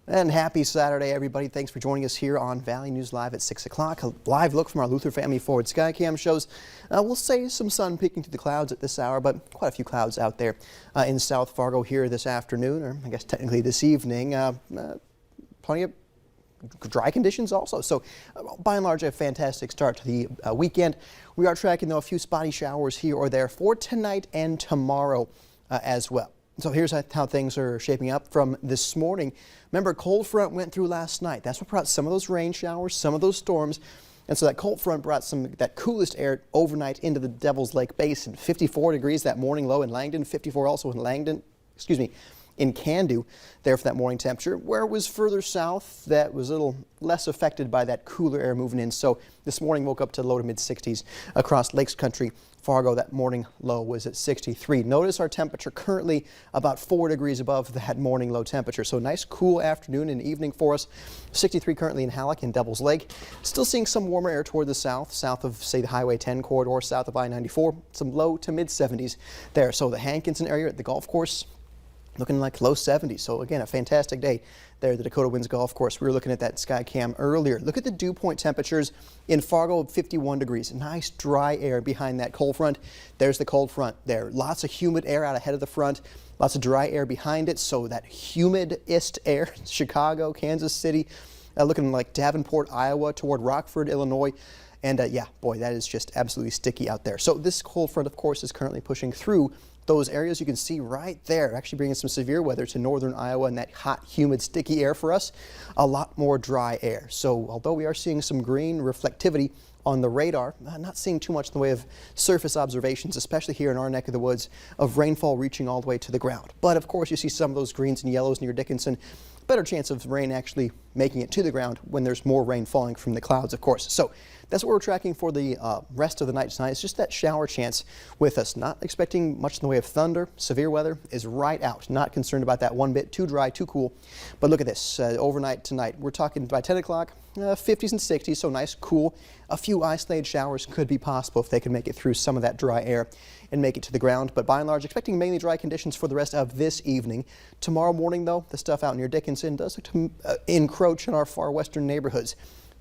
And happy Saturday, everybody. Thanks for joining us here on Valley News Live at 6 o'clock. A live look from our Luther Family Forward Skycam shows. We'll say some sun peeking through the clouds at this hour, but quite a few clouds out there in South Fargo here this afternoon, or I guess technically this evening. Plenty of dry conditions also. So by and large, a fantastic start to the weekend. We are tracking, though, a few spotty showers here or there for tonight and tomorrow as well. So here's how things are shaping up from this morning. Remember, cold front went through last night. That's what brought some of those rain showers, some of those storms. And so that cold front brought that coolest air overnight into the Devil's Lake Basin. 54 degrees that morning low in Langdon, 54 also in in Cando there for that morning temperature. Where it was further south, that was a little less affected by that cooler air moving in. So this morning woke up to low to mid 60s across Lakes Country. Fargo, that morning low was at 63. Notice our temperature currently about 4 degrees above that morning low temperature. So nice cool afternoon and evening for us. 63 currently in Halleck and Devil's Lake. Still seeing some warmer air toward the south of, say, the Highway 10 corridor, south of I-94. Some low to mid 70s there. So the Hankinson area at the golf course, looking like low 70s. So again, a fantastic day there at the Dakota Winds Golf Course. We were looking at that sky cam earlier. Look at the dew point temperatures in Fargo, 51 degrees. Nice dry air behind that cold front. There's the cold front there. Lots of humid air out ahead of the front. Lots of dry air behind it. So that humidest air, Chicago, Kansas City, looking like Davenport, Iowa, toward Rockford, Illinois. And yeah, boy, that is just absolutely sticky out there. So this cold front, of course, is currently pushing through those areas you can see right there, actually bringing some severe weather to northern Iowa and that hot, humid, sticky air for us. A lot more dry air. So although we are seeing some green reflectivity on the radar, not seeing too much in the way of surface observations, especially here in our neck of the woods, of rainfall reaching all the way to the ground. But of course, you see some of those greens and yellows near Dickinson. Better chance of rain actually making it to the ground when there's more rain falling from the clouds, of course. So that's what we're tracking for the rest of the night tonight. It's just that shower chance with us. Not expecting much in the way of thunder. Severe weather is right out. Not concerned about that one bit. Too dry, too cool. But look at this. Overnight tonight, we're talking by 10 o'clock, 50s and 60s, so nice, cool. A few isolated showers could be possible if they can make it through some of that dry air and make it to the ground. But by and large, expecting mainly dry conditions for the rest of this evening. Tomorrow morning, though, the stuff out near Dickinson does look to encroach in our far western neighborhoods.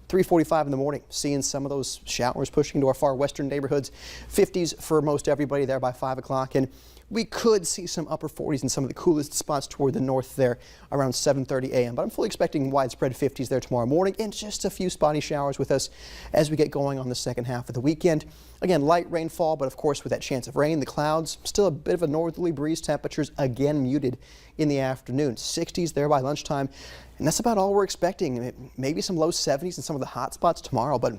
3:45 in the morning, seeing some of those showers pushing into our far western neighborhoods. 50s for most everybody there by 5 o'clock. And we could see some upper 40s in some of the coolest spots toward the north there around 7:30 a.m. But I'm fully expecting widespread 50s there tomorrow morning and just a few spotty showers with us as we get going on the second half of the weekend. Again, light rainfall, but of course with that chance of rain, the clouds, still a bit of a northerly breeze. Temperatures again muted in the afternoon. 60s there by lunchtime. And that's about all we're expecting. Maybe some low 70s in some of the hot spots tomorrow, but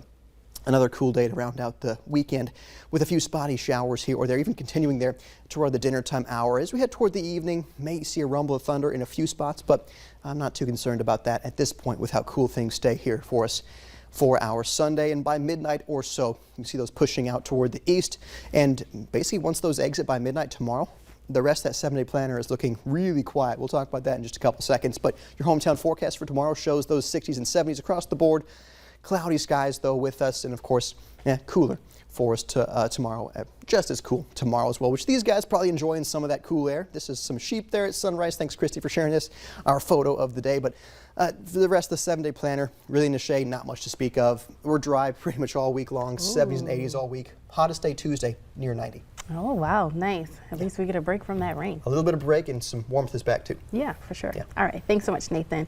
another cool day to round out the weekend with a few spotty showers here or there, even continuing there toward the dinner time hour. As we head toward the evening, may see a rumble of thunder in a few spots, but I'm not too concerned about that at this point with how cool things stay here for us for our Sunday. And by midnight or so, you can see those pushing out toward the east. And basically once those exit by midnight tomorrow, the rest of that 7-day planner is looking really quiet. We'll talk about that in just a couple seconds. But your hometown forecast for tomorrow shows those 60s and 70s across the board. Cloudy skies, though, with us, and of course, cooler for us tomorrow. Just as cool tomorrow as well, which these guys probably enjoying some of that cool air. This is some sheep there at sunrise. Thanks, Christy, for sharing this, our photo of the day. But for the rest of the 7-day planner, really in the shade, not much to speak of. We're dry pretty much all week long, 70s and 80s all week. Hottest day Tuesday, near 90. Oh, wow. Nice. At least we get a break from that rain. A little bit of break and some warmth is back, too. Yeah, for sure. Yeah. All right. Thanks so much, Nathan.